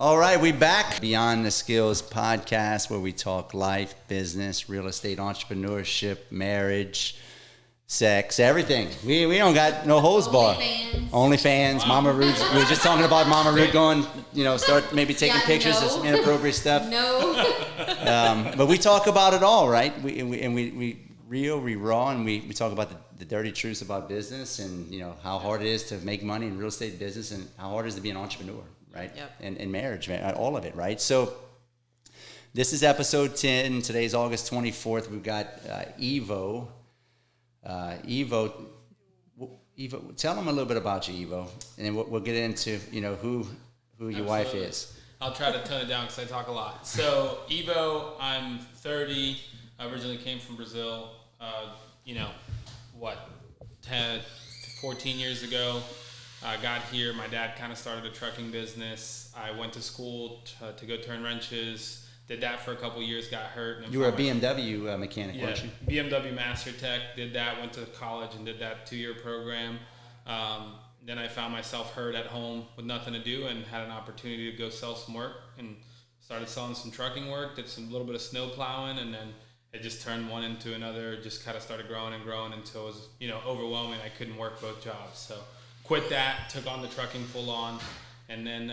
All right, we back. Beyond the Skills podcast, where we talk life, business, real estate, entrepreneurship, marriage, sex, everything. We don't got no holds bar. OnlyFans, Mama Rood. We were just talking about Mama Rood going, start maybe taking pictures of some inappropriate stuff. But we talk about it all, right? We real, we raw, and we talk about the dirty truths about business and, how hard it is to make money in real estate business and how hard it is to be an entrepreneur. Right? Yep. And marriage, all of it, right? So this is episode 10. Today's August 24th. We've got Evo. Evo, tell them a little bit about you, Evo, and then we'll get into, who your wife is. I'll try to tone it down because I talk a lot. So Evo, I'm 30. I originally came from Brazil, 14 years ago. I got here. My dad kind of started a trucking business. I went to school to go turn wrenches. Did that for a couple years. Got hurt. And you were a BMW mechanic, weren't you? BMW Master Tech. Did that. Went to college and did that 2-year program. Then I found myself hurt at home with nothing to do and had an opportunity to go sell some work and started selling some trucking work. Did some little bit of snow plowing, and then it just turned one into another. Just kind of started growing and growing until it was overwhelming. I couldn't work both jobs. So quit that, took on the trucking full on, and then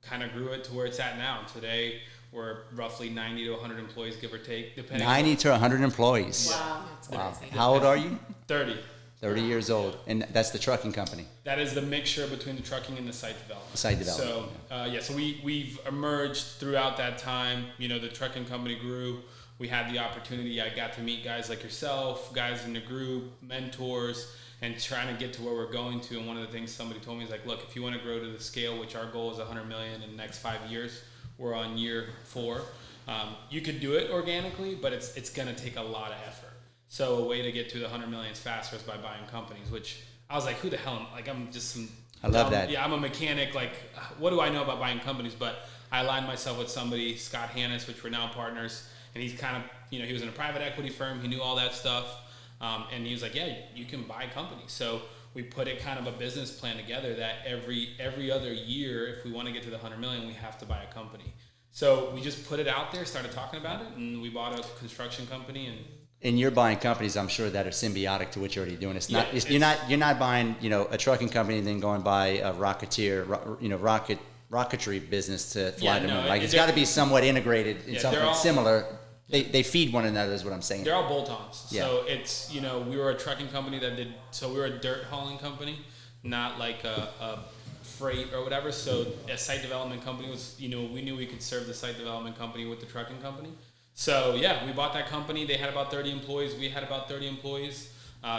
kind of grew it to where it's at now. Today, we're roughly 90 to 100 employees, give or take, depending. 90 to 100 employees. Wow. Wow. How old are you? 30. 30 years old, and that's the trucking company. That is the mixture between the trucking and the site development. So, so we've emerged throughout that time. The trucking company grew. We had the opportunity. I got to meet guys like yourself, guys in the group, mentors, and trying to get to where we're going to. And one of the things somebody told me is like, look, if you want to grow to the scale, which our goal is 100 million in the next 5 years, we're on year 4. You could do it organically, but it's going to take a lot of effort. So a way to get to the 100 million faster is by buying companies, which I was like, who the hell I'm just some. I love that. Yeah, I'm a mechanic. Like, what do I know about buying companies? But I aligned myself with somebody, Scott Hannes, which we're now partners. And he's kind of, he was in a private equity firm. He knew all that stuff. And he was like, yeah, you can buy companies. So we put it kind of a business plan together that every other year, if we want to get to the 100 million, we have to buy a company. So we just put it out there, started talking about it, and we bought a construction company. And you're buying companies, I'm sure, that are symbiotic to what you're already doing. You're not buying, a trucking company and then going buy a rocketry business to fly to the moon. Like, it's got to be somewhat integrated in something similar. They feed one another is what I'm saying. They're all bolt-ons. Yeah. So it's, we were a trucking company we were a dirt hauling company, not like a freight or whatever. So a site development company was, we knew we could serve the site development company with the trucking company. So yeah, we bought that company. They had about 30 employees. We had about 30 employees.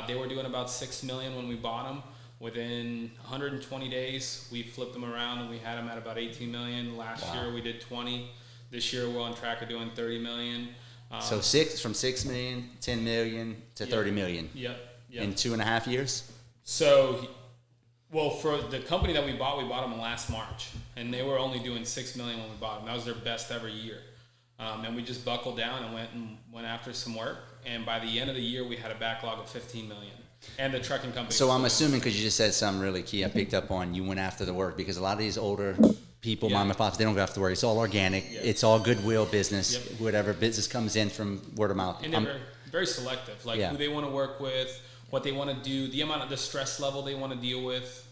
They were doing about 6 million when we bought them. Within 120 days, we flipped them around and we had them at about 18 million. Last year we did 20. This year we're on track of doing 30 million. So from 6 million, 10 million to 30 million. Yep. In 2.5 years. So, for the company that we bought them last March, and they were only doing 6 million when we bought them. That was their best ever year. And we just buckled down and went after some work. And by the end of the year, we had a backlog of 15 million. And the trucking company. So I'm assuming, because you just said something really key, I picked up on, you went after the work, because a lot of these older people, mom and pops, they don't go after work. It's all organic. Yeah. It's all goodwill business. Yep. Whatever business comes in from word of mouth. And they're very, very selective, who they want to work with, what they want to do, the stress level they want to deal with.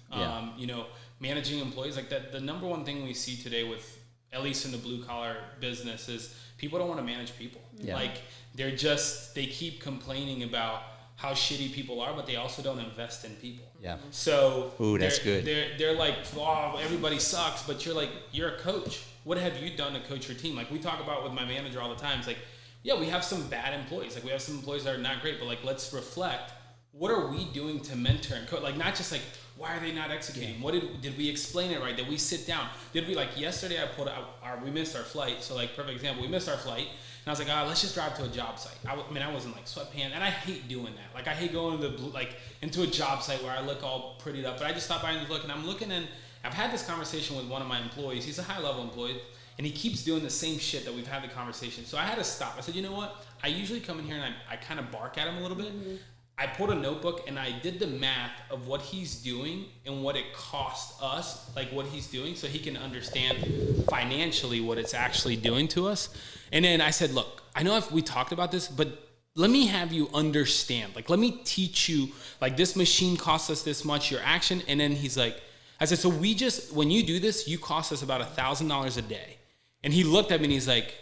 Managing employees like that. The number one thing we see today with, at least in the blue collar business, is people don't want to manage people. Yeah. Like they keep complaining about how shitty people are, but they also don't invest in people. Yeah. So that's good. They're like, oh, everybody sucks, but you're a coach. What have you done to coach your team? Like we talk about with my manager all the time. It's like, yeah, we have some bad employees. Like we have some employees that are not great, but let's reflect. What are we doing to mentor and coach? Not just why are they not executing? Yeah. What did we explain it right? Did we sit down? Did we yesterday I pulled out we missed our flight. So perfect example, we missed our flight. And I was like, let's just drive to a job site. I wasn't sweatpants, and I hate doing that. I hate going to into a job site where I look all prettied up. But I just stopped by and look, and I'm looking, and I've had this conversation with one of my employees. He's a high-level employee, and he keeps doing the same shit that we've had the conversation. So I had to stop. I said, you know what? I usually come in here and I kind of bark at him a little bit. Mm-hmm. I pulled a notebook and I did the math of what he's doing and what it cost us, like what he's doing, so he can understand financially what it's actually doing to us. And then I said, look, I know we talked about this, but let me have you understand. Like, let me teach you, like, this machine costs us this much, your action. And then he's like, I said, so when you do this, you cost us about $1,000 a day. And he looked at me and he's like,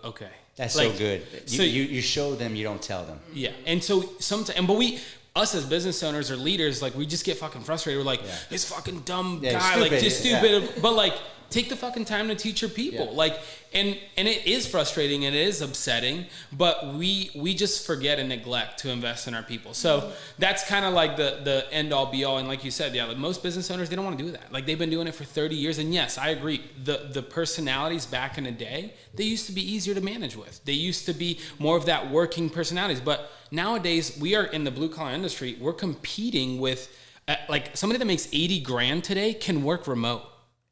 okay. That's like, so good. You show them, you don't tell them. Yeah. And so sometimes, but us as business owners or leaders, like, we just get fucking frustrated. We're like, this fucking dumb guy, stupid. Like, just stupid. Yeah. But like, take the fucking time to teach your people. Yeah. Like, and it is frustrating and it is upsetting, but we just forget and neglect to invest in our people. So that's kind of like the end all be all. And like you said, like most business owners, they don't want to do that. Like, they've been doing it for 30 years. And yes, I agree. The personalities back in the day, they used to be easier to manage with. They used to be more of that working personalities. But nowadays, we are in the blue collar industry. We're competing with like somebody that makes 80 grand today can work remote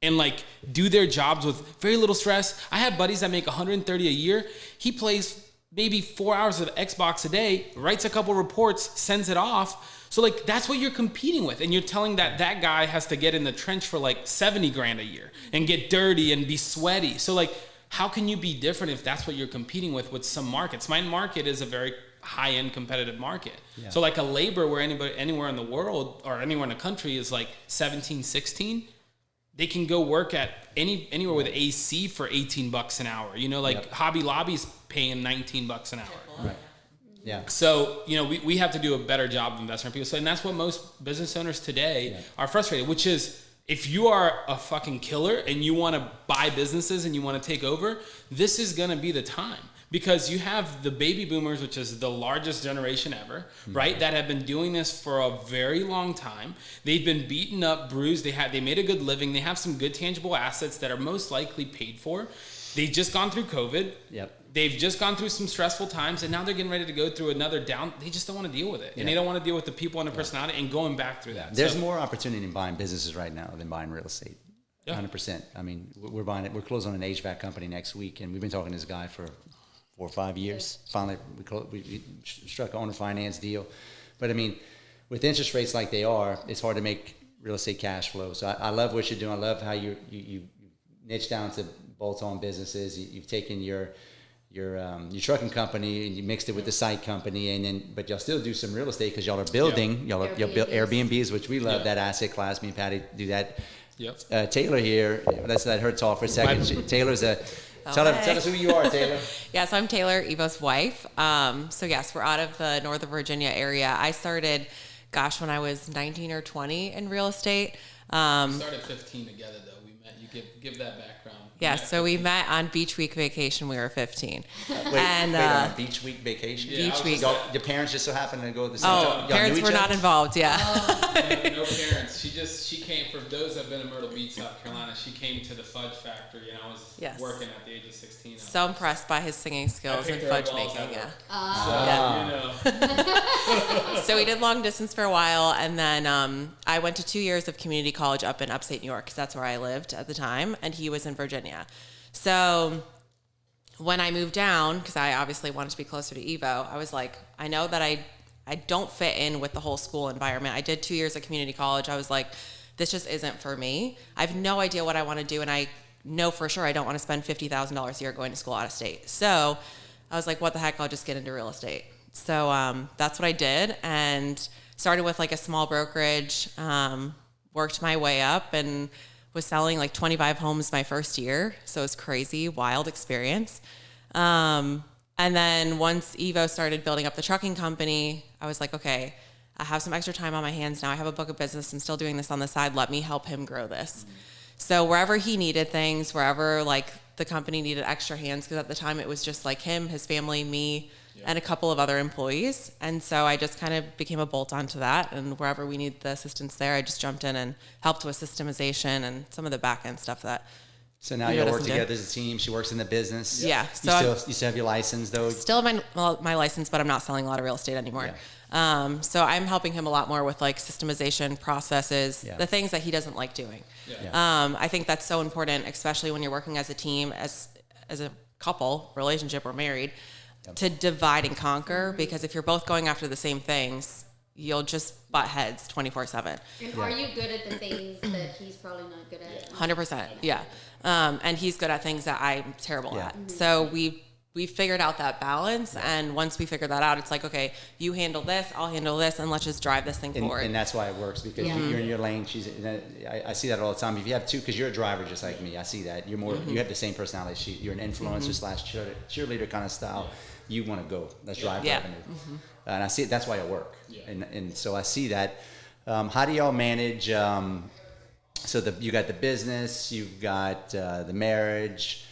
and like do their jobs with very little stress. I have buddies that make 130 a year. He plays maybe 4 hours of Xbox a day, writes a couple reports, sends it off. So like, that's what you're competing with. And you're telling that guy has to get in the trench for like 70 grand a year and get dirty and be sweaty. So like, how can you be different if that's what you're competing with some markets? My market is a very high-end competitive market. Yeah. So like a labor where anywhere in the world or anywhere in the country is like 17, 16, they can go work at anywhere with AC for $18 an hour. You know, like Hobby Lobby's paying $19 an hour. Right. Yeah. So, you know, we have to do a better job of investing in people. So, and that's what most business owners today are frustrated, which is if you are a fucking killer and you want to buy businesses and you want to take over, this is going to be the time. Because you have the baby boomers, which is the largest generation ever, right? That have been doing this for a very long time. They've been beaten up, bruised. They made a good living. They have some good tangible assets that are most likely paid for. They've just gone through COVID. Yep. They've just gone through some stressful times, and now they're getting ready to go through another down. They just don't want to deal with it, and they don't want to deal with the people and the personality and going back through that. There's more opportunity in buying businesses right now than buying real estate. 100%. I mean, we're buying it. We're closing on an HVAC company next week, and we've been talking to this guy for 4 or 5 years. Finally, we struck an owner finance deal. But I mean, with interest rates like they are, it's hard to make real estate cash flow. So I love what you're doing. I love how you niche down to bolt-on businesses. You've taken your trucking company and you mixed it with the site company, but y'all still do some real estate because y'all are building. Y'all build Airbnbs, which we love that asset class. Me and Patti do that. Yep. Taylor here. Let's let her talk for a second. Taylor's a. Tell us who you are, Taylor. Yes, I'm Taylor, Evo's wife. So yes, we're out of the Northern Virginia area. I started, when I was 19 or 20 in real estate. We started 15 together, though. We met. You give that background. Yes, so we met on beach week vacation. We were 15. Wait, on beach week vacation? Yeah, beach week. Your parents just so happened to go to the same time? Oh, parents were not involved, no parents. She came, for those that have been in Myrtle Beach, South Carolina, she came to the fudge factory, and I was working at the age of 16. So impressed by his singing skills and fudge making, So we did long distance for a while, and then I went to 2 years of community college up in upstate New York, because that's where I lived at the time, and he was in Virginia. So when I moved down, because I obviously wanted to be closer to Evo, I was like, I know that I don't fit in with the whole school environment. I did 2 years of community college. I was like, this just isn't for me. I have no idea what I want to do, and I know for sure I don't want to spend $50,000 a year going to school out of state. So I was like, what the heck, I'll just get into real estate. So that's what I did, and started with like a small brokerage, worked my way up, and was selling like 25 homes my first year. So it was crazy, wild experience. And then once Evo started building up the trucking company, I was like, okay, I have some extra time on my hands now. I have a book of business. I'm still doing this on the side. Let me help him grow this. Mm-hmm. So wherever he needed things, wherever like the company needed extra hands, because at the time it was just like him, his family, me, and a couple of other employees. And so I just kind of became a bolt onto that. And wherever we need the assistance there, I just jumped in and helped with systemization and some of the back end stuff that. So now you work together as a team. She works in the business. Yeah. So you still have your license though? Still have my license, but I'm not selling a lot of real estate anymore. Yeah. So I'm helping him a lot more with like systemization processes, the things that he doesn't like doing. Yeah. I think that's so important, especially when you're working as a team, as a couple relationship or married. to divide and conquer, because if you're both going after the same things, you'll just butt heads 24/7. And are you good at the things that he's probably not good at? 100%, yeah. And he's good at things that I'm terrible at. So we figured out that balance, and once we figured that out, it's like, okay, you handle this, I'll handle this, and let's just drive this thing forward. And that's why it works, because you're in your lane. I see that all the time. If you have two, because you're a driver just like me, I see that. You're more. You have the same personality. You're an influencer slash cheerleader kind of style. You want to go. Let's drive revenue. And I see it. That's why it work. And so I see that. How do y'all manage? So you got the business, you've got the marriage.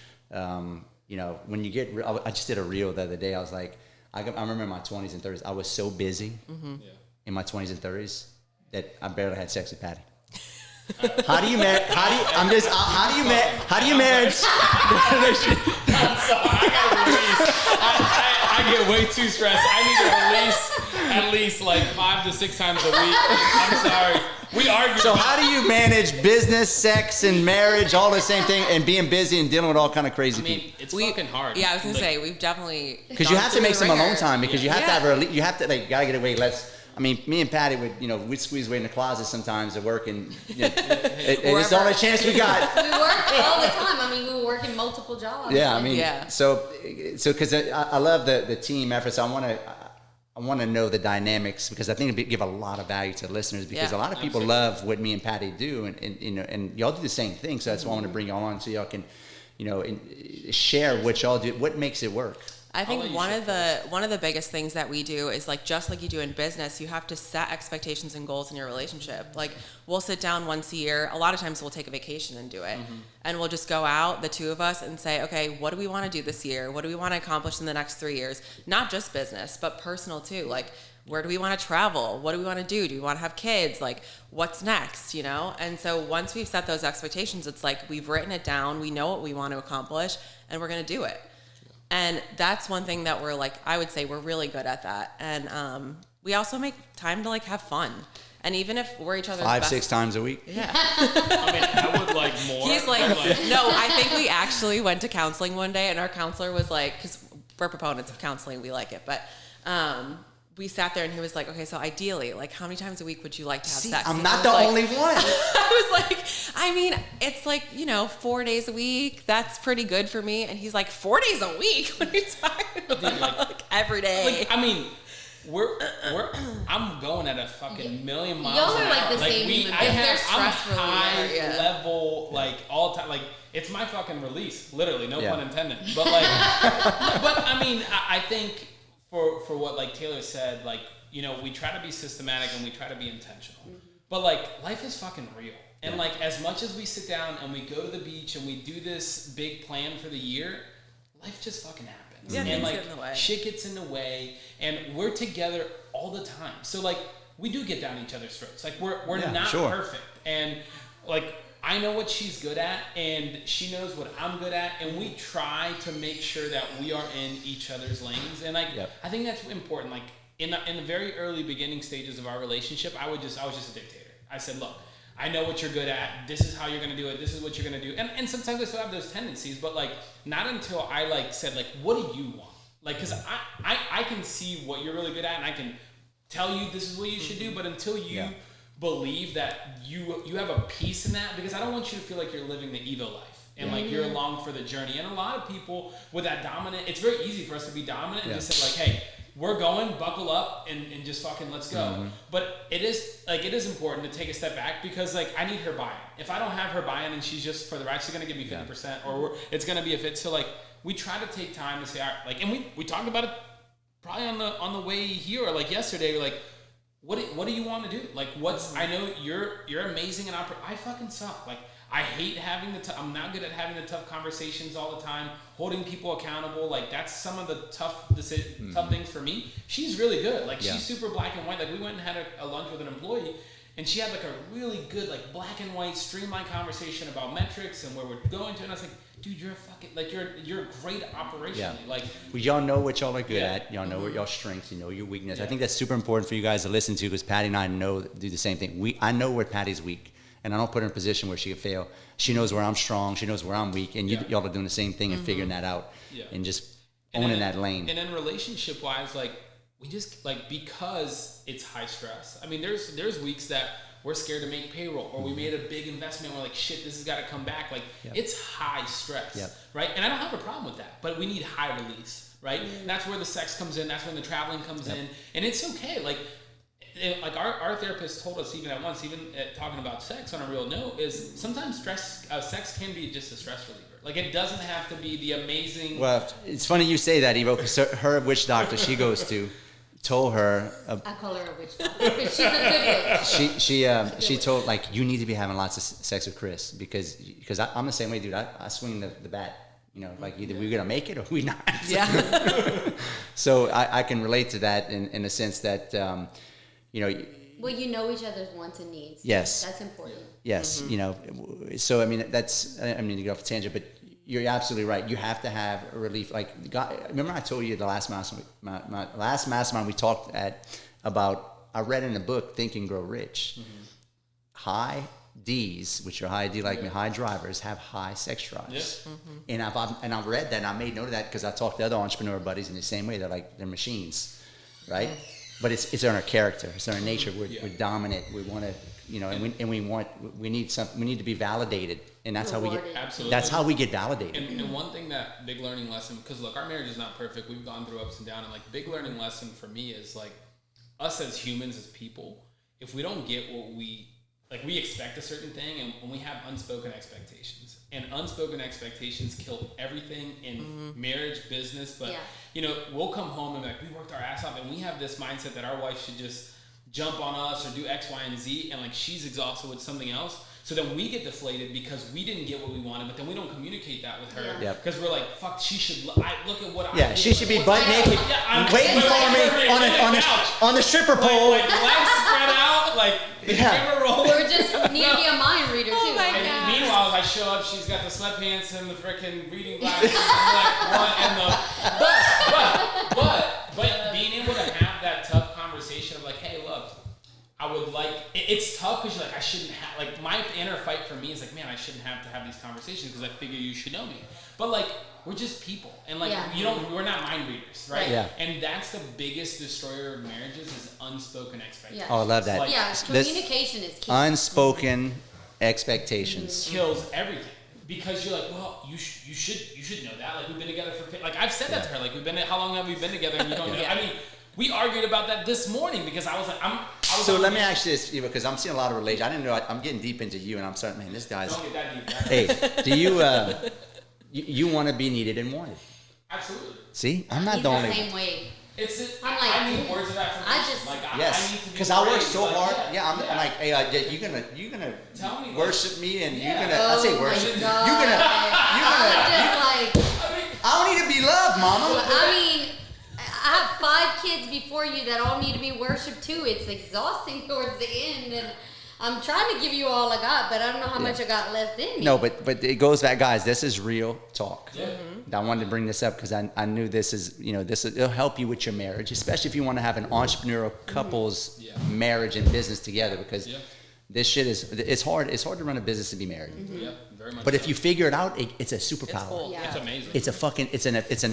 You know, when you get, I just did a reel the other day. I was like, I remember in my 20s and 30s, I was so busy in my 20s and 30s that I barely had sex with Patti. How do you manage? How do you manage? I'm sorry, I get way too stressed. I need to release at least like 5 to 6 times a week. I'm sorry. We argue. So how do you manage business, sex, and marriage, all the same thing, and being busy and dealing with all kind of crazy people? It's fucking hard. Yeah, I was gonna say we've definitely, because you have to make some alone time, because you have to have you have to gotta get away. Me and Patti would, we'd squeeze away in the closet sometimes at work, and it's the only chance we got. We work all the time. I mean, we work in multiple jobs. Yeah, so because I love the team effort. So I want to know the dynamics, because I think it give a lot of value to listeners, because a lot of people love what me and Patti do, and y'all do the same thing. So that's why I want to bring y'all on, so y'all can, share what y'all do, what makes it work. I think one of the biggest things that we do is, like, just like you do in business, you have to set expectations and goals in your relationship. Like, we'll sit down once a year. A lot of times we'll take a vacation and do it. And we'll just go out, the two of us, and say, okay, what do we want to do this year? What do we want to accomplish in the next 3 years? Not just business, but personal too. Like, where do we want to travel? What do we want to do? Do we want to have kids? Like, what's next, And so once we've set those expectations, it's like we've written it down. We know what we want to accomplish, and we're going to do it. And that's one thing that we're, like, I would say we're really good at that. And we also make time to, like, have fun. And even if we're each other's 5-6 times a week. Yeah. I mean, I would like more. He's like, no, I think we actually went to counseling one day, and our counselor was like, because we're proponents of counseling, we like it. But we sat there, and he was like, okay, so ideally, like, how many times a week would you like to have sex? I'm not the only one. I was like, I mean, it's like, 4 days a week. That's pretty good for me. And he's like, 4 days a week? What are you talking about? Like every day. Like, I mean, I'm going at a fucking million miles Y'all are an like hour. the same. I'm high level, like, all time. Like, it's my fucking release, literally, no pun intended. But like, but I mean, I think for what, like Taylor said, like, we try to be systematic and we try to be intentional. But like, life is fucking real. And like, as much as we sit down and we go to the beach and we do this big plan for the year, life just fucking happens. Yeah, and like, get in the way. shit gets in the way, and we're together all the time. So like, we do get down each other's throats. Like, we're not perfect. And like, I know what she's good at, and she knows what I'm good at, and we try to make sure that we are in each other's lanes. And like, I think that's important. Like, in the very early beginning stages of our relationship, I was just a dictator. I said, look, I know what you're good at. This is how you're gonna do it. This is what you're gonna do. And sometimes I still have those tendencies, but like, not until I like said, like, what do you want? Like, cause I can see what you're really good at, and I can tell you this is what you should do. But until you believe that you have a piece in that, because I don't want you to feel like you're living the Evo life and like you're along for the journey. And a lot of people with that dominant, it's very easy for us to be dominant and just say like, hey, we're going, buckle up, and just fucking let's go. But it is important to take a step back, because like, I need her buy-in. If I don't have her buy-in and she's just for the right, she's gonna give me 50%, or it's gonna be a fit. So like, we try to take time to say, all right, like, and we talked about it probably on the way here, or like yesterday, like, what do you want to do? Like, I know you're amazing, and I fucking suck. Like, I hate having I'm not good at having the tough conversations all the time, holding people accountable. Like, that's some of the tough things for me. She's really good. Like, she's super black and white. Like, we went and had a lunch with an employee, and she had like a really good, like, black and white streamlined conversation about metrics and where we're going to. And I was like, dude, you're a fucking, like, you're great operationally. Like, well, y'all know what y'all are good at. Y'all know what y'all strengths. You know your weakness. I think that's super important for you guys to listen to, because Patti and I do the same thing. I know where Patti's weak, and I don't put her in a position where she could fail. She knows where I'm strong. She knows where I'm weak, and y'all are doing the same thing and figuring that out, and just owning that lane. And then relationship wise, like we just like, because it's high stress. I mean, there's weeks that we're scared to make payroll, or we made a big investment. We're like, shit, this has got to come back. Like it's high stress, right? And I don't have a problem with that, but we need high release, right? And that's where the sex comes in. That's when the traveling comes in, and it's okay. Like our therapist told us even talking about sex on a real note is sometimes sex can be just a stress reliever. Like it doesn't have to be the amazing. Well, it's funny you say that, Evo, because her witch doctor she goes to told her. I call her a witch doctor, but she's a good witch. She told, like, you need to be having lots of sex with Chris because I'm the same way, dude. I swing the bat. You know, like either we're gonna make it or we're not. Yeah. So I can relate to that in the sense that you know. Well, you know each other's wants and needs. Yes. That's important. Yes, you know. So I mean, I mean to get off the tangent, but you're absolutely right. You have to have a relief. Like, God, remember I told you the last mastermind, my last mastermind we talked about. I read in a book, Think and Grow Rich. High D's, which are high D like me, high drivers have high sex drives. And I've read that, and I made note of that because I talked to other entrepreneur buddies in the same way. They're machines, right? But it's in our character, it's in our nature. We're dominant. We want to, you know, we need to be validated, and that's how we get. Absolutely. That's how we get validated. And one thing, that big learning lesson, because look, our marriage is not perfect. We've gone through ups and downs, and like big learning lesson for me is like us as humans, as people, if we don't get what we expect a certain thing, and we have unspoken expectations, and unspoken expectations kill everything in marriage, business. But you know, we'll come home and be like, we worked our ass off, and we have this mindset that our wife should just jump on us or do X, Y, and Z, and like she's exhausted with something else. So then we get deflated because we didn't get what we wanted, but then we don't communicate that with her because we're like, fuck, she should look at what I did. She should be butt naked, waiting for me on the stripper pole. Like legs spread out, like the camera rolling. Or just need to be a mind reader too. Oh my God. And meanwhile, I show up, she's got the sweatpants and the freaking reading glasses, and but being able to have that tough conversation of like, hey, look, I would like, it's tough because you're like, I shouldn't have, like, my inner fight for me is like, man, I shouldn't have to have these conversations because I figure you should know me. But like, we're just people, and like, we're not mind readers, right? Yeah. And that's the biggest destroyer of marriages is unspoken expectations. Oh, I love that. Like, communication is key. Unspoken expectations kills everything. Because you're like, well, you should know that. Like, we've been together for, like, I've said that to her. Like, how long have we been together and you don't know? I mean, we argued about that this morning because I was like, So let me ask you this, Eva, because I'm seeing a lot of relation. I didn't know, I'm getting deep into you, and I'm starting, man, this guy's. Don't get that deep. Hey, do you, you want to be needed and wanted? Absolutely. See, I'm not He's the only. the same way. I'm like, I need words of affirmation. Yes, because I work so hard. Yeah, I'm like, hey, you're gonna tell me, worship me, and you're gonna. Oh I say worship. You're God. gonna. I'm just like, I don't need to be loved, Mama. I mean, I have 5 kids before you that all need to be worshipped too. It's exhausting towards the end, and I'm trying to give you all I got, but I don't know how much I got left in me. No, but it goes back, guys. This is real talk. Yeah. I wanted to bring this up because I knew this is, it'll help you with your marriage, especially if you want to have an entrepreneurial couple's marriage and business together, because this shit it's hard to run a business and be married. Yeah, very much. But if you figure it out, it's a superpower. It's cool. It's amazing. It's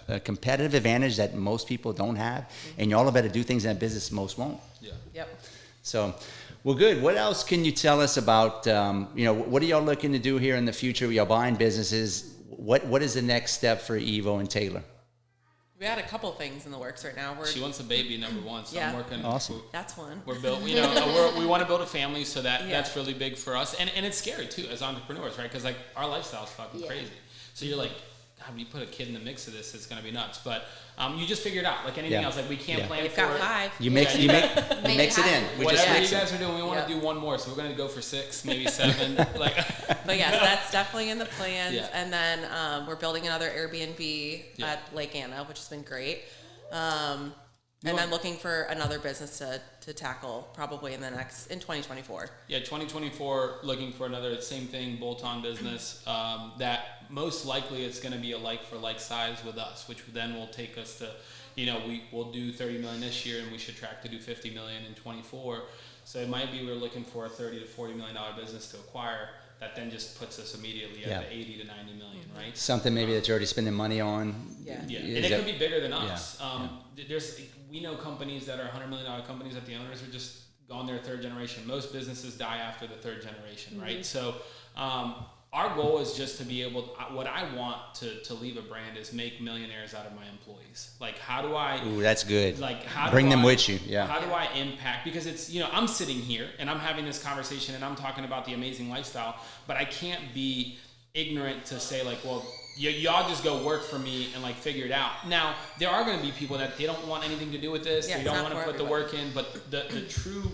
a competitive advantage that most people don't have, and y'all are better do things in that business most won't. Yeah. Yep. So, well, good. What else can you tell us about? What are y'all looking to do here in the future? Y'all buying businesses. What is the next step for Evo and Taylor? We had a couple things in the works right now. She wants a baby, number one. So I'm working. Awesome. That's one. We're built. We want to build a family, so that's really big for us, and it's scary too as entrepreneurs, right? Because like our lifestyle is fucking crazy. So you're like, God, when you put a kid in the mix of this, it's gonna be nuts. But you just figure it out. Like anything else, like we can't plan We've for got it. 5. You mix it in. We just Whatever mix you it. guys are doing, we want to do one more, so we're gonna go for 6, maybe 7. Like, But yes, that's definitely in the plans. Yeah. And then we're building another Airbnb at Lake Anna, which has been great. And then looking for another business to tackle probably in 2024. Yeah, 2024, looking for another same thing, bolt-on business that most likely it's going to be a like-for-like size with us, which then will take us to, we'll do 30 million this year and we should track to do 50 million in 24. So it might be we're looking for a 30 to $40 million business to acquire. that then just puts us immediately at the 80 to 90 million, right? Something maybe that you're already spending money on. Yeah, and it could be bigger than us. We know companies that are $100 million companies that the owners are just gone their third generation. Most businesses die after the third generation, right? So our goal is just to be able, what I want to leave a brand is make millionaires out of my employees. Like, how do I... Ooh, that's good. Like, how bring do them I, with you. Yeah. How do I impact? Because it's, I'm sitting here and I'm having this conversation and I'm talking about the amazing lifestyle, but I can't be ignorant to say like, well, y'all just go work for me and like figure it out. Now, there are going to be people that they don't want anything to do with this. They don't want to put the work in, but the true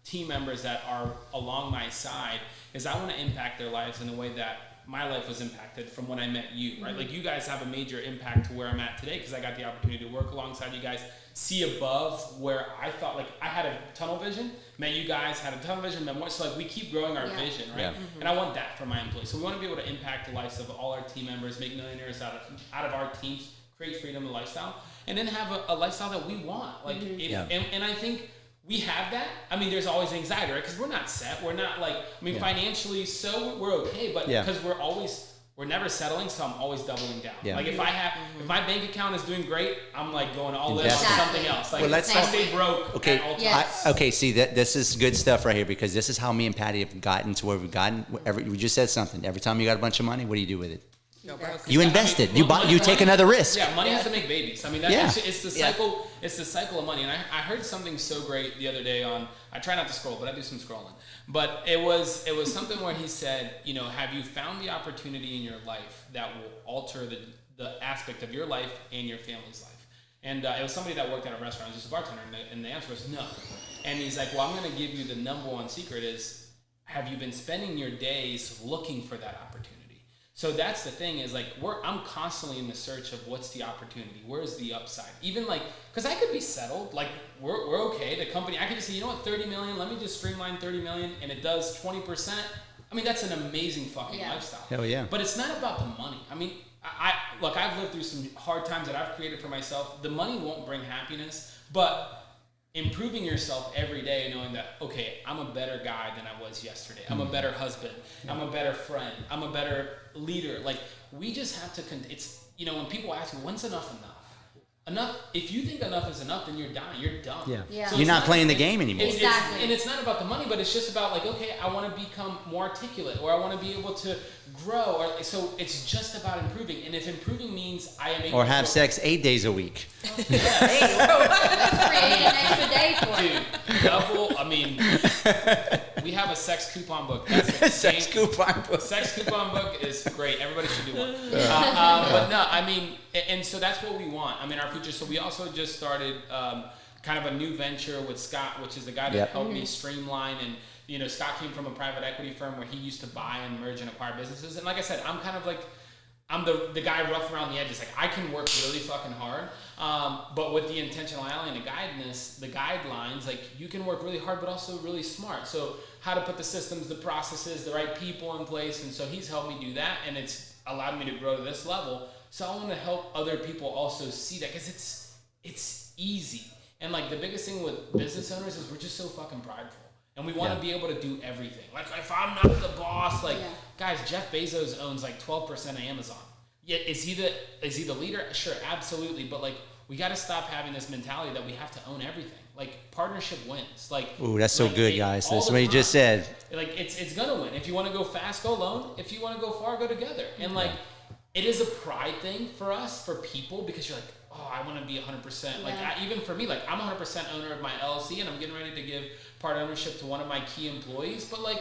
team members that are along my side is I want to impact their lives in a way that my life was impacted from when I met you, right? Like, you guys have a major impact to where I'm at today because I got the opportunity to work alongside you guys, see above where I thought, like, I had a tunnel vision, met you guys, had a tunnel vision, met more. So, like, we keep growing our vision, right? Yeah. And I want that for my employees. So we want to be able to impact the lives of all our team members, make millionaires out of our teams, create freedom and lifestyle, and then have a lifestyle that we want. Like, and I think we have that. I mean, there's always anxiety, right? Because we're not set. We're not like, financially, so we're okay, but because we're never settling, so I'm always doubling down. Yeah. Like, if my bank account is doing great, I'm like going all in on something else. Like, well, let's stay broke. Okay. At all times. See, this is good stuff right here, because this is how me and Patti have gotten to where we've gotten. We just said something. Every time you got a bunch of money, what do you do with it? You invest it. You take another risk. Yeah, money has to make babies. I mean, it's the cycle. It's the cycle of money. And I heard something so great the other day on. I try not to scroll, but I do some scrolling. But it was something where he said, have you found the opportunity in your life that will alter the aspect of your life and your family's life? And it was somebody that worked at a restaurant, just a bartender, and the answer was no. And he's like, well, I'm going to give you the number one secret is, have you been spending your days looking for that opportunity? So that's the thing is like, I'm constantly in the search of what's the opportunity, where's the upside, even like, because I could be settled, like we're okay. The company, I could just say, 30 million, let me just streamline 30 million, and it does 20%. I mean, that's an amazing fucking lifestyle. Hell yeah. But it's not about the money. I mean, I've lived through some hard times that I've created for myself. The money won't bring happiness, but improving yourself every day, knowing that, okay, I'm a better guy than I was yesterday. I'm a better husband. I'm a better friend. I'm a better leader. Like, we just have to, when people ask me, when's enough? Enough, if you think enough is enough, then you're dying. You're done. Yeah. So you're not playing the game anymore. Exactly. And it's not about the money, but it's just about like, okay, I want to become more articulate, or I want to be able to grow. So it's just about improving. And if improving means I am able or have sex 8 days a week. Let's create an extra day for it. Dude, double, I mean, we have a sex coupon book. That's a sex coupon book. Sex coupon book is great. Everybody should do one. But no, I mean, and so that's what we want. I mean, our future. So we also just started kind of a new venture with Scott, which is the guy that helped me streamline. And Scott came from a private equity firm where he used to buy and merge and acquire businesses. And like I said, I'm kind of like, I'm the guy rough around the edges. Like, I can work really fucking hard, but with the intentionality and the guidelines, like, you can work really hard, but also really smart. So how to put the systems, the processes, the right people in place. And so he's helped me do that, and it's allowed me to grow to this level. So I want to help other people also see that, because it's easy. And like, the biggest thing with business owners is we're just so fucking prideful. And we want to be able to do everything. Like, if I'm not the boss, like, guys, Jeff Bezos owns like 12% of Amazon. Yeah, is he the leader? Sure, absolutely. But like, we got to stop having this mentality that we have to own everything. Like, partnership wins. Like, ooh, that's so good, guys. That's what you just said. Like, it's gonna win. If you want to go fast, go alone. If you want to go far, go together. And like, it is a pride thing for us, for people, because you're like, oh, I want to be 100%. Like, even for me, like, I'm 100% owner of my LLC, and I'm getting ready to give part ownership to one of my key employees. But like,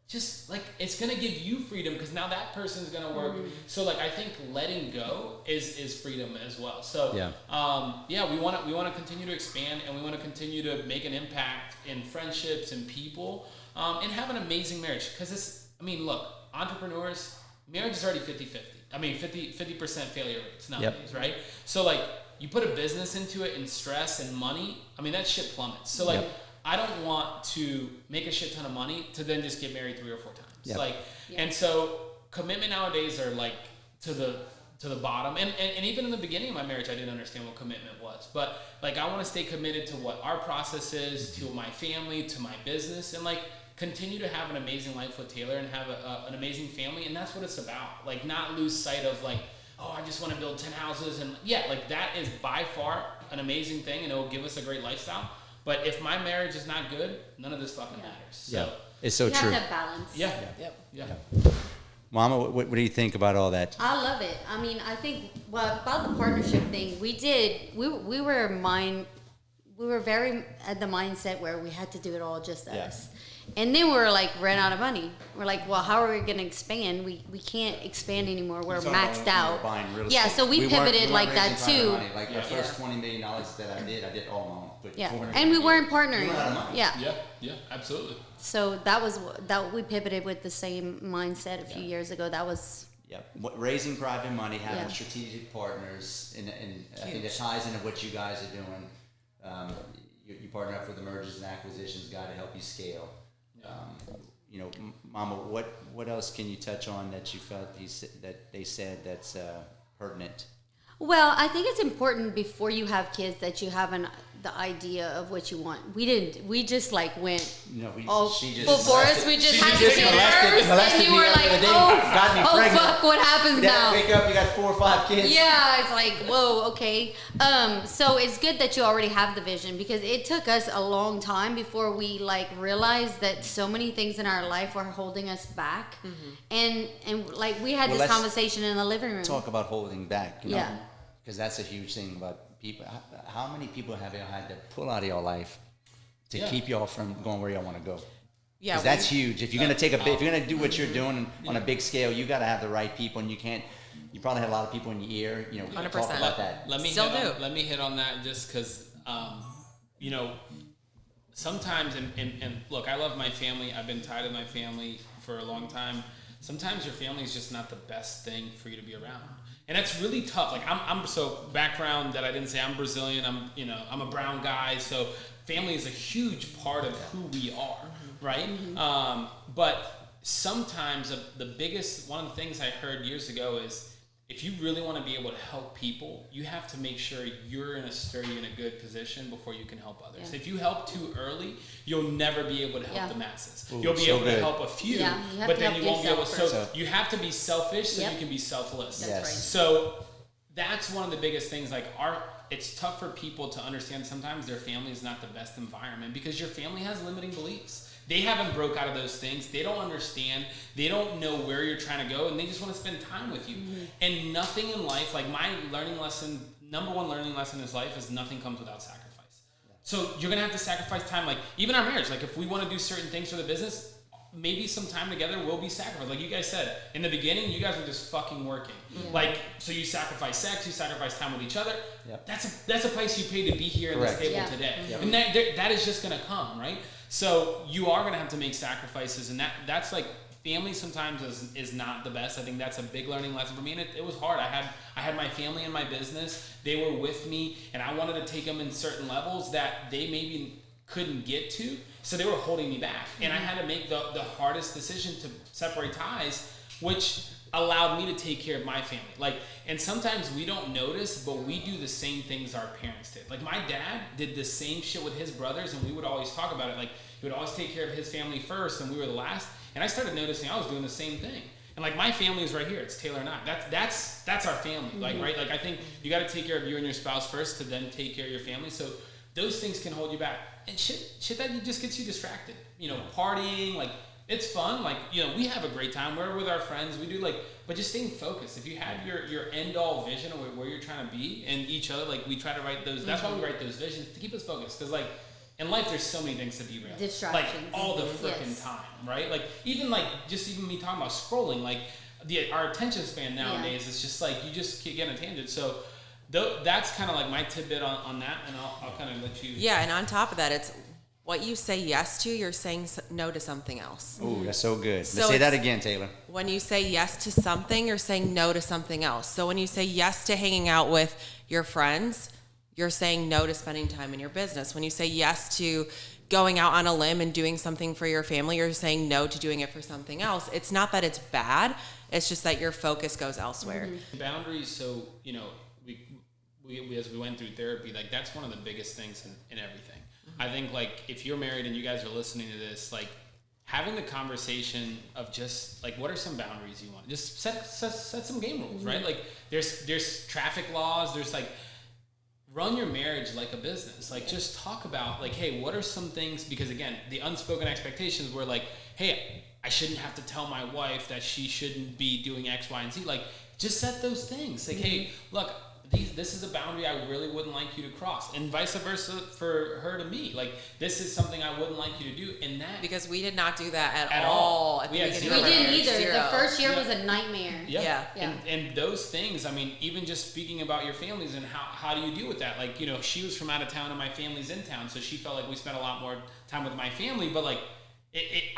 just like, it's gonna give you freedom, because now that person's gonna work. So like, I think letting go is freedom as well. So we want to continue to expand, and we want to continue to make an impact in friendships and people, and have an amazing marriage. Because look, entrepreneurs, marriage is already 50-50. 50% failure rates nowadays, right? So like, you put a business into it, and stress and money, that shit plummets. So like, I don't want to make a shit ton of money to then just get married 3 or 4 times. And so commitment nowadays are like to the bottom. And even in the beginning of my marriage, I didn't understand what commitment was. But like, I want to stay committed to what our process is, to my family, to my business. And like, continue to have an amazing life with Taylor and have an amazing family. And that's what it's about. Like, not lose sight of like, oh, I just want to build 10 houses. And yeah, like that is by far an amazing thing and it will give us a great lifestyle. But if my marriage is not good, none of this fucking matters. So it's so true. You have to balance. Yeah. Mama, what do you think about all that? I love it. I mean, I think about the partnership thing, we were very at the mindset where we had to do it all just us. And then we were like, ran out of money. We're like, well, how are we going to expand? We can't expand anymore. We're maxed out. Yeah, so we pivoted like that too. Money. Like the first $20 million that I did all my own. And we weren't partnering. We were out of money. Yeah, absolutely. So that was that we pivoted with the same mindset a few years ago. That was raising private money, having strategic partners, and I think it ties into what you guys are doing. You partner up with the mergers and acquisitions guy to help you scale. Mama, what else can you touch on that you felt that they said that's pertinent? Well, I think it's important before you have kids that you have the idea of what you want. We just like went full force. We just had to first, and you were like, oh fuck, what happens now? Wake up, you got 4 or 5 kids. Yeah, it's like, whoa, okay. So it's good that you already have the vision because it took us a long time before we like realized that so many things in our life were holding us back, and like we had this conversation in the living room. Talk about holding back, because that's a huge thing about people. How many people have you had to pull out of your life to keep y'all from going where y'all want to go? Yeah, because that's huge. If you're gonna if you're gonna do what you're doing on a big scale, you got to have the right people, and you can't. You probably have a lot of people in your ear. 100%. Talk about that. Let me hit on that just because sometimes and look, I love my family. I've been tied to my family for a long time. Sometimes your family is just not the best thing for you to be around. And that's really tough. Like I'm so background that I didn't say I'm Brazilian. I'm a brown guy. So family is a huge part of who we are, right? But sometimes one of the things I heard years ago is if you really want to be able to help people, you have to make sure you're in a good position before you can help others. If you help too early, you'll never be able to help the masses. You'll be able to help a few, but then you won't be able to. So you have to be selfish so you can be selfless. That's right. So that's one of the biggest things. Like it's tough for people to understand sometimes their family is not the best environment because your family has limiting beliefs. They haven't broke out of those things. They don't understand. They don't know where you're trying to go, and they just want to spend time with you. And nothing in life, like my number one learning lesson in this life is nothing comes without sacrifice. So you're going to have to sacrifice time. Like even our marriage, like if we want to do certain things for the business, maybe some time together will be sacrificed. Like you guys said, in the beginning, you guys were just fucking working. Like, so you sacrifice sex, you sacrifice time with each other. That's a price you pay to be here in this table today. And that is just going to come, right? So you are going to have to make sacrifices, and that's like family sometimes is not the best. I think that's a big learning lesson for me, and it was hard. I had my family in my business. They were with me, and I wanted to take them in certain levels that they maybe couldn't get to, so they were holding me back. And I had to make the hardest decision to separate ties, which allowed me to take care of my family. And sometimes we don't notice, but we do the same things our parents did. Like my dad did the same shit with his brothers, and we would always talk about it. Like he would always take care of his family first, and we were the last. And I started noticing I was doing the same thing. And like my family is right here. It's Taylor and I. That's our family. Right? Like I think you got to take care of you and your spouse first to then take care of your family. So those things can hold you back. And shit that just gets you distracted. Partying, like it's fun. Like, we have a great time. We're with our friends. We do but just staying focused. If you have your end all vision of where you're trying to be and each other, like we try to write those. That's why we write those visions to keep us focused. Because in life, there's so many things to derail. Distractions. Like all the freaking time, right? Like even me talking about scrolling, like our attention span nowadays is just like you just keep getting a tangent. So that's kind of like my tidbit on that, and I'll kind of let you. Yeah, and on top of that, it's what you say yes to, you're saying no to something else. Ooh, that's so good. So let's say that again, Taylor. When you say yes to something, you're saying no to something else. So when you say yes to hanging out with your friends, you're saying no to spending time in your business. When you say yes to going out on a limb and doing something for your family, you're saying no to doing it for something else. It's not that it's bad. It's just that your focus goes elsewhere. Boundaries, so, we as we went through therapy, like that's one of the biggest things in everything. I think if you're married and you guys are listening to this, having the conversation of just like, what are some boundaries you want? Just set some game rules, right? Like there's traffic laws. There's like, run your marriage like a business. Like just talk about like, hey, what are some things? Because again, the unspoken expectations were like, hey, I shouldn't have to tell my wife that she shouldn't be doing X, Y, and Z. Like just set those things. Like, hey, look, this is a boundary I really wouldn't like you to cross, and vice versa for her to me. Like this is something I wouldn't like you to do, and that because we did not do that at all. At the beginning. We didn't either. Zero. The first year was a nightmare. Yeah. And those things, I mean, even just speaking about your families and how do you deal with that? Like, you know, she was from out of town and my family's in town, so she felt like we spent a lot more time with my family, but like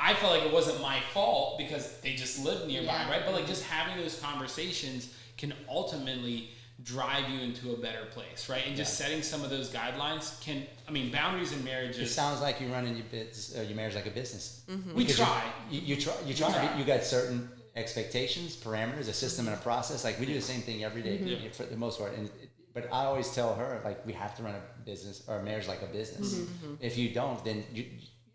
I felt like it wasn't my fault because they just lived nearby, right? But like just having those conversations can ultimately drive you into a better place, right? And just setting some of those guidelines can, I mean, boundaries in marriage. It sounds like you're running your marriage like a business. Mm-hmm. We try. You try. You got certain expectations, parameters, a system, and a process. Like we do the same thing every day for the most part. But I always tell her like we have to run a business or a marriage like a business. Mm-hmm. If you don't, then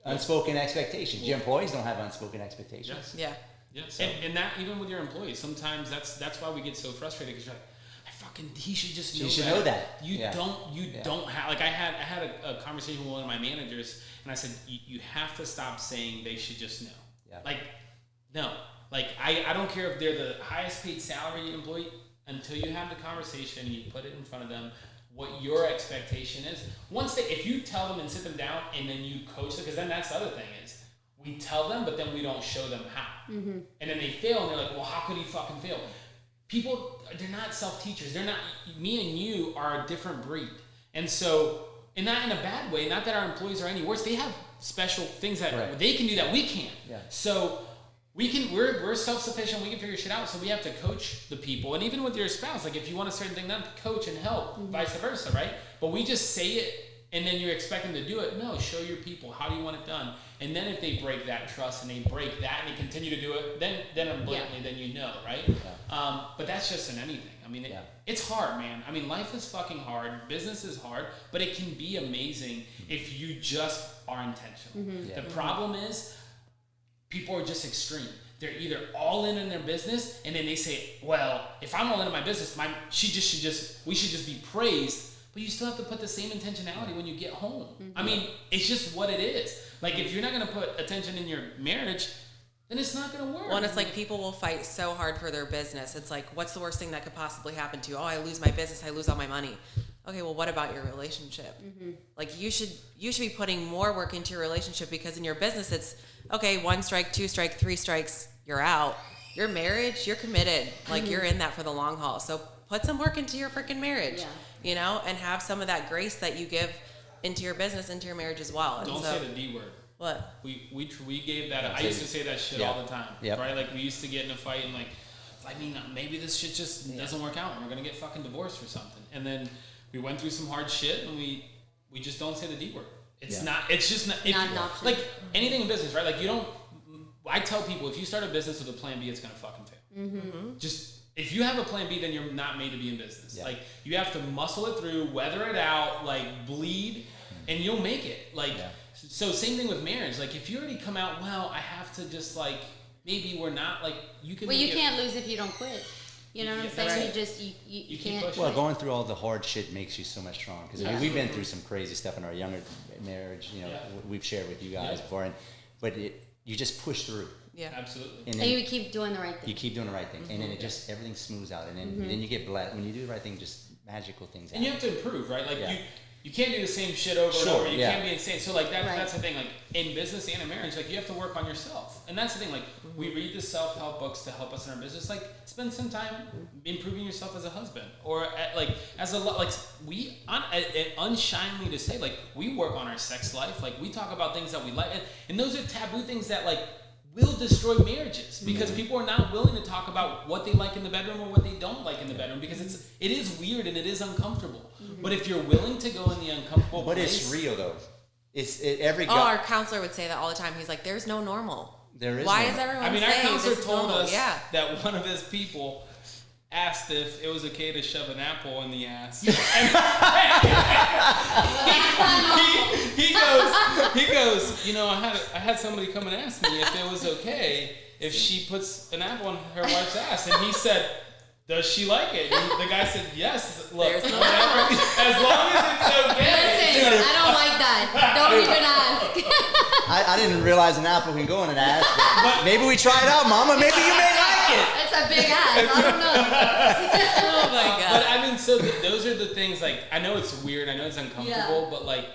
unspoken expectations. Your employees don't have unspoken expectations. Yes. Yeah. So. And that even with your employees, sometimes that's why we get so frustrated because you're like, he should just know know that. You don't have, like I had a conversation with one of my managers and I said, you have to stop saying they should just know. Yeah. Like, no. Like, I don't care if they're the highest paid salary employee until you have the conversation and you put it in front of them what your expectation is. If you tell them and sit them down and then you coach them, because then that's the other thing is we tell them, but then we don't show them how. Mm-hmm. And then they fail and they're like, well, how could he fucking fail? People, they're not self-teachers. They're not, me and you are a different breed. And so, and not in a bad way, not that our employees are any worse. They have special things that they can do that we can't. Yeah. So we're self-sufficient. We can figure shit out. So we have to coach the people. And even with your spouse, like if you want a certain thing done, coach and help, vice versa, right? But we just say it and then you expect them to do it. No, show your people. How do you want it done? And then if they break that trust and they break that and they continue to do it, then blatantly, then you know, right? Yeah. But that's just in anything. I mean, it's hard, man. I mean, life is fucking hard. Business is hard, but it can be amazing if you just are intentional. Mm-hmm. Yeah. The problem is people are just extreme. They're either all in their business, and then they say, well, if I'm all in my business, we should just be praised. But you still have to put the same intentionality when you get home. Mm-hmm. I mean, it's just what it is. Like, if you're not going to put attention in your marriage, then it's not going to work. Well, and it's like people will fight so hard for their business. It's like, what's the worst thing that could possibly happen to you? Oh, I lose my business. I lose all my money. Okay, well, what about your relationship? Mm-hmm. Like, you should be putting more work into your relationship because in your business, it's, okay, 1 strike, 2 strike, 3 strikes, you're out. Your marriage, you're committed. Like, you're in that for the long haul. So put some work into your freaking marriage. Yeah. You know, and have some of that grace that you give into your business, into your marriage as well. Don't say the D word. What? We gave that. I used to say that shit all the time. Yep. Right? Like we used to get in a fight and like, I mean, maybe this shit just doesn't work out and we're gonna get fucking divorced or something. And then we went through some hard shit and we just don't say the D word. It's not. It's just not. Not an option. Like anything in business, right? Like you don't. I tell people if you start a business with a plan B, it's gonna fucking fail. Mm-hmm. Just. If you have a plan B, then you're not made to be in business. Yeah. Like, you have to muscle it through, weather it out, like, bleed, and you'll make it. Like, so same thing with marriage. Like, if you already come out, well, I have to just, like, maybe we're not, like, you can... Well, you can't lose if you don't quit. You know what I'm saying? Right. You just, you can't... Well, going through all the hard shit makes you so much stronger. Because I mean, we've been through some crazy stuff in our younger marriage, you know, we've shared with you guys before. But you just push through. Yeah, absolutely. And you keep doing the right thing. You keep doing the right thing, and then it just everything smooths out, and then you get blessed when you do the right thing. Just magical things happen. And you have to improve, right? Like you can't do the same shit over and over. You can't be insane. So like that's the thing. Like in business and in marriage, like you have to work on yourself, and that's the thing. Like we read the self-help books to help us in our business. Like spend some time improving yourself as a husband, or unshiningly to say, like we work on our sex life. Like we talk about things that we like, and those are taboo things that like. Will destroy marriages because people are not willing to talk about what they like in the bedroom or what they don't like in the bedroom because it is weird and it is uncomfortable. Mm-hmm. But if you're willing to go in the uncomfortable place, it's real though. Our counselor would say that all the time. He's like, "There's no normal. There is. Why is everyone?" I mean, our counselor told us that one of his people asked if it was okay to shove an apple in the ass. he goes, you know, I had somebody come and ask me if it was okay if she puts an apple in her wife's ass, and he said, does she like it? And the guy said, yes. Look, There's no whatever, as long as it's okay. Listen, I don't like that. Don't even ask. I didn't realize an apple can go in an ass. But maybe we try it out, Mama. Maybe you may like it. It's a big ass. I don't know. Oh my God. But I mean, so those are the things, like, I know it's weird, I know it's uncomfortable, but like,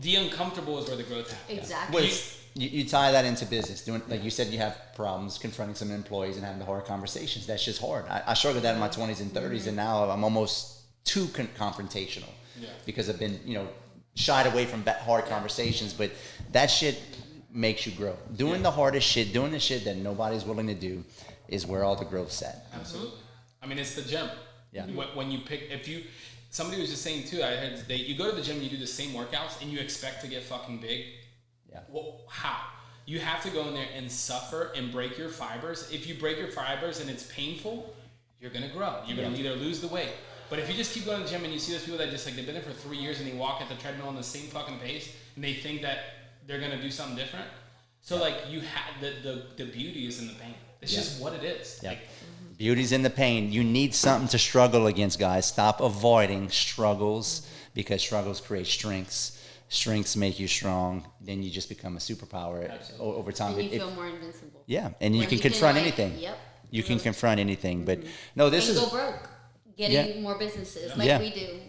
the uncomfortable is where the growth happens. Exactly. Well, you tie that into business. Doing, like you said, you have problems confronting some employees and having the hard conversations. That's just hard. I struggled with that in my 20s and 30s, and now I'm almost too confrontational because I've been, you know, shied away from hard conversations. But that shit makes you grow. Doing the hardest shit, doing the shit that nobody's willing to do, is where all the growth's at. Absolutely. I mean, it's the gym. Yeah. When you pick, somebody was just saying too, I heard today, you go to the gym, you do the same workouts, and you expect to get fucking big. Yeah. Well, how? You have to go in there and suffer and break your fibers. If you break your fibers and it's painful, you're gonna grow. You're gonna either lose the weight. But if you just keep going to the gym and you see those people that just like they've been there for 3 years and they walk at the treadmill on the same fucking pace and they think that they're gonna do something different. So like you had the beauty is in the pain. It's just what it is. Yeah. Like, Beauty's in the pain. You need something to struggle against, guys. Stop avoiding struggles because struggles create strengths. Strengths make you strong. Then you just become a superpower over time. And you feel more invincible. Yeah, and you When can you confront like, anything. Yep. You can confront anything. But no, this and is go broke. Getting more businesses like we do.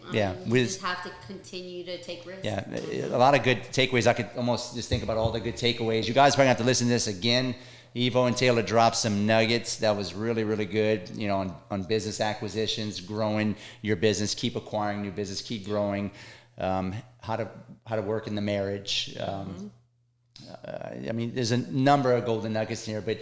We just have to continue to take risks. Yeah, a lot of good takeaways. I could almost just think about all the good takeaways. You guys probably have to listen to this again. Evo and Taylor dropped some nuggets that was really, really good, you know, on business acquisitions, growing your business, keep acquiring new business, keep growing, how to work in the marriage. I mean, there's a number of golden nuggets here, but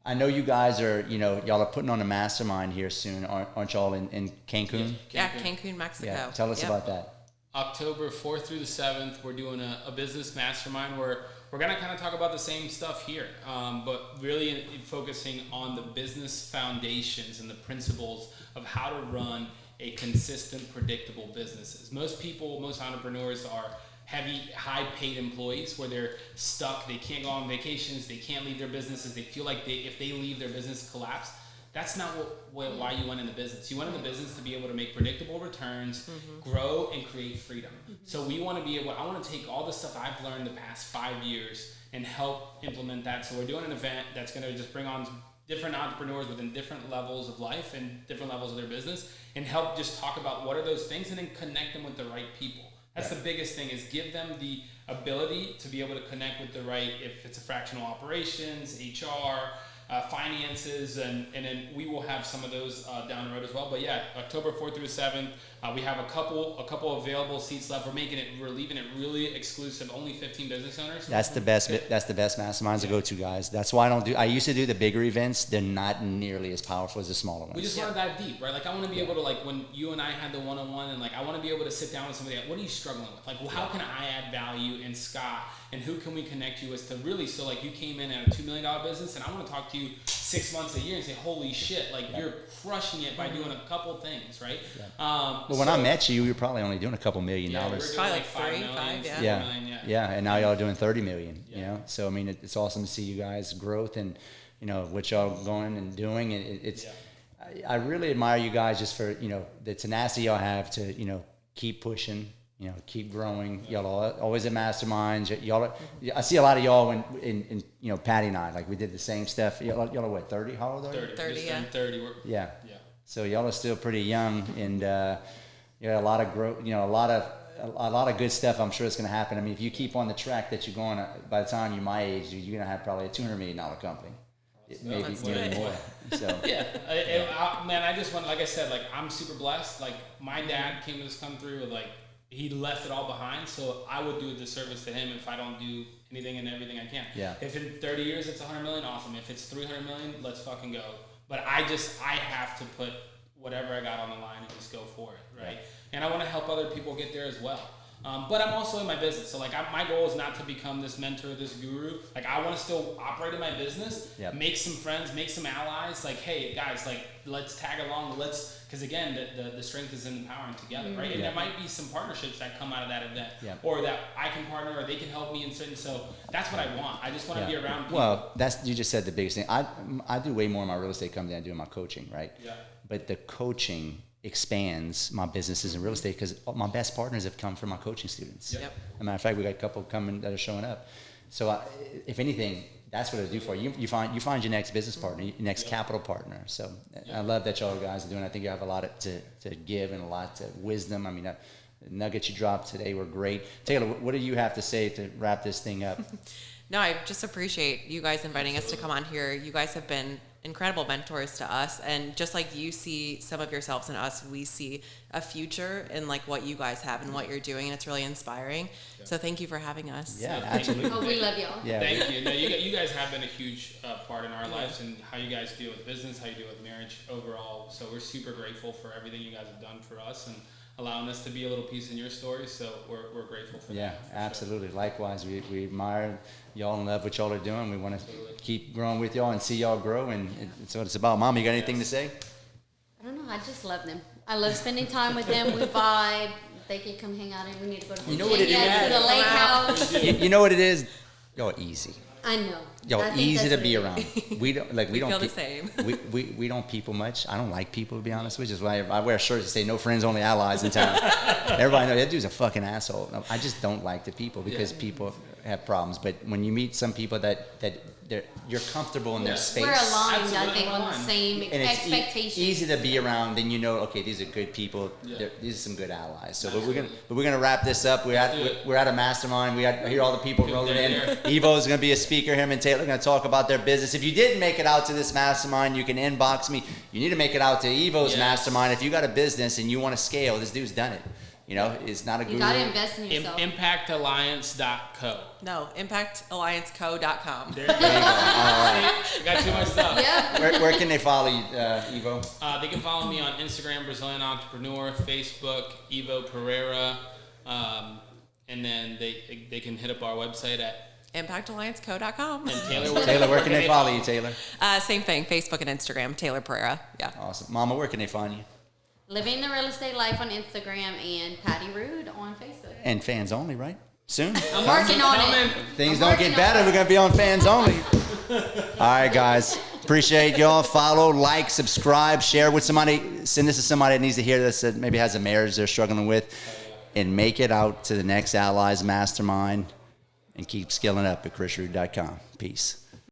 I know you guys are, you know, y'all are putting on a mastermind here soon, aren't y'all in Cancun? Yeah, Cancun, Mexico. Yeah, tell us about that. October 4th through the 7th, we're doing a business mastermind where we're going to kind of talk about the same stuff here, but really in focusing on the business foundations and the principles of how to run a consistent, predictable businesses. Most people, most entrepreneurs are heavy, high-paid employees where they're stuck. They can't go on vacations. They can't leave their businesses. They feel like if they leave, their business collapse. That's not why you went into business. You went into business to be able to make predictable returns, grow, and create freedom. So we want to be able, I want to take all the stuff I've learned the past 5 years and help implement that. So we're doing an event that's going to just bring on different entrepreneurs within different levels of life and different levels of their business and help just talk about what are those things and then connect them with the right people. That's the biggest thing, is give them the ability to be able to connect with the right, if it's a fractional operations, HR, finances, and then we will have some of those down the road as well. But yeah, October 4th through 7th, we have a couple available seats left. We're leaving it really exclusive, only 15 business owners. That's the best masterminds to go to, guys. That's why I used to do the bigger events. They're not nearly as powerful as the smaller ones. We just want to dive deep, right? Like I want to be able to, like when you and I had the one-on-one, and like I want to be able to sit down with somebody, like, what are you struggling with? Like, well, how can I add value in Scott, and who can we connect you with to really, so like you came in at a $2 million business and I want to talk to you 6 months a year and say, holy shit, like you're crushing it by doing a couple things, right? But when I met you, were probably only doing a couple $1 million. Yeah, we're doing Probably like like 3, 5, yeah. 4 million, Yeah, and now y'all are doing 30 million. You know, so I mean, it's awesome to see you guys' growth and you know what y'all going and doing. And I really admire you guys just for the tenacity y'all have to keep pushing. Keep growing. Y'all are always at masterminds. I see a lot of y'all in Patti and I, like we did the same stuff. Y'all are what, 30? How old are you? 30, yeah. 30. Yeah. So y'all are still pretty young, and a lot of growth. A lot of good stuff. I'm sure it's going to happen. I mean, if you keep on the track that you're going, by the time you're my age, you're going to have probably a $200 million company. Maybe more. So man, I just want, like I said, like I'm super blessed. Like my dad came to this country with like, he left it all behind, so I would do a disservice to him if I don't do anything and everything I can. Yeah. If in 30 years it's 100 million, awesome. If it's 300 million, let's fucking go. But I have to put whatever I got on the line and just go for it, right? And I want to help other people get there as well. But I'm also in my business. So like my goal is not to become this mentor, this guru. Like I want to still operate in my business, make some friends, make some allies. Like, hey guys, like let's tag along. Because again, the strength is in empowering together, right? And there might be some partnerships that come out of that event, or that I can partner, or they can help me in certain. So that's what I want. I just want to be around people. Well, you just said the biggest thing. I do way more in my real estate company than I do in my coaching, right? Yeah. But the coaching expands my businesses in real estate because my best partners have come from my coaching students. As a matter of fact, we got a couple coming that are showing up. So if anything, that's what I do for you. You find your next business partner, your next capital partner. So I love that y'all guys are doing. I think you have a lot to give and a lot of wisdom. I mean, the nuggets you dropped today were great. Taylor, what do you have to say to wrap this thing up? No, I just appreciate you guys inviting us to come on here. You guys have been incredible mentors to us, and just like you see some of yourselves in us, we see a future in like what you guys have and what you're doing, and it's really inspiring. So thank you for having us. Yeah, absolutely. Oh, we love y'all. Yeah, thank you. No, you guys have been a huge part in our lives, and how you guys deal with business, how you deal with marriage overall. So we're super grateful for everything you guys have done for us and allowing us to be a little piece in your story. So we're grateful for that. Yeah, absolutely. Sure. Likewise, we admire y'all and love what y'all are doing. We want to keep growing with y'all and see y'all grow, and it's what it's about. Mom, you got anything to say? I don't know. I just love them. I love spending time with them. We vibe. They can come hang out, and we need to go to Virginia, to the lake house. You know what it is? Y'all easy. I know. Y'all easy to be around. We don't feel the same. We don't people much. I don't like people, to be honest, which is why I wear shirts that say no friends, only allies in town. Everybody knows that dude's a fucking asshole. No, I just don't like the people because people have problems. But when you meet some people that you're comfortable in their space. We're aligned, I think, on the same expectations. Easy to be around. Then you know, okay, these are good people. These are some good allies. So, but we're gonna wrap this up. We're at a mastermind. I hear all the people rolling in. Evo's gonna be a speaker. Him and Taylor are gonna talk about their business. If you didn't make it out to this mastermind, you can inbox me. You need to make it out to Evo's mastermind. If you got a business and you want to scale, this dude's done it. You know, it's not a guru. You got to invest in yourself. Impactalliance.co. No, impactallianceco.com. There you go. All right. I got too much stuff. Yeah. Where can they follow you, Evo? They can follow me on Instagram, Brazilian Entrepreneur, Facebook, Evo Periera, and then they can hit up our website at impactallianceco.com. And Taylor, where can they follow you, Taylor? Same thing, Facebook and Instagram, Taylor Periera. Yeah. Awesome. Mama, where can they find you? Living the Real Estate Life on Instagram and Patti Rood on Facebook. And fans only, right? Soon? I'm working on it. Things don't get better. We're going to be on fans only. All right, guys. Appreciate y'all. Follow, like, subscribe, share with somebody. Send this to somebody that needs to hear this, that maybe has a marriage they're struggling with. And make it out to the next Allies Mastermind. And keep skilling up at chrisrood.com. Peace.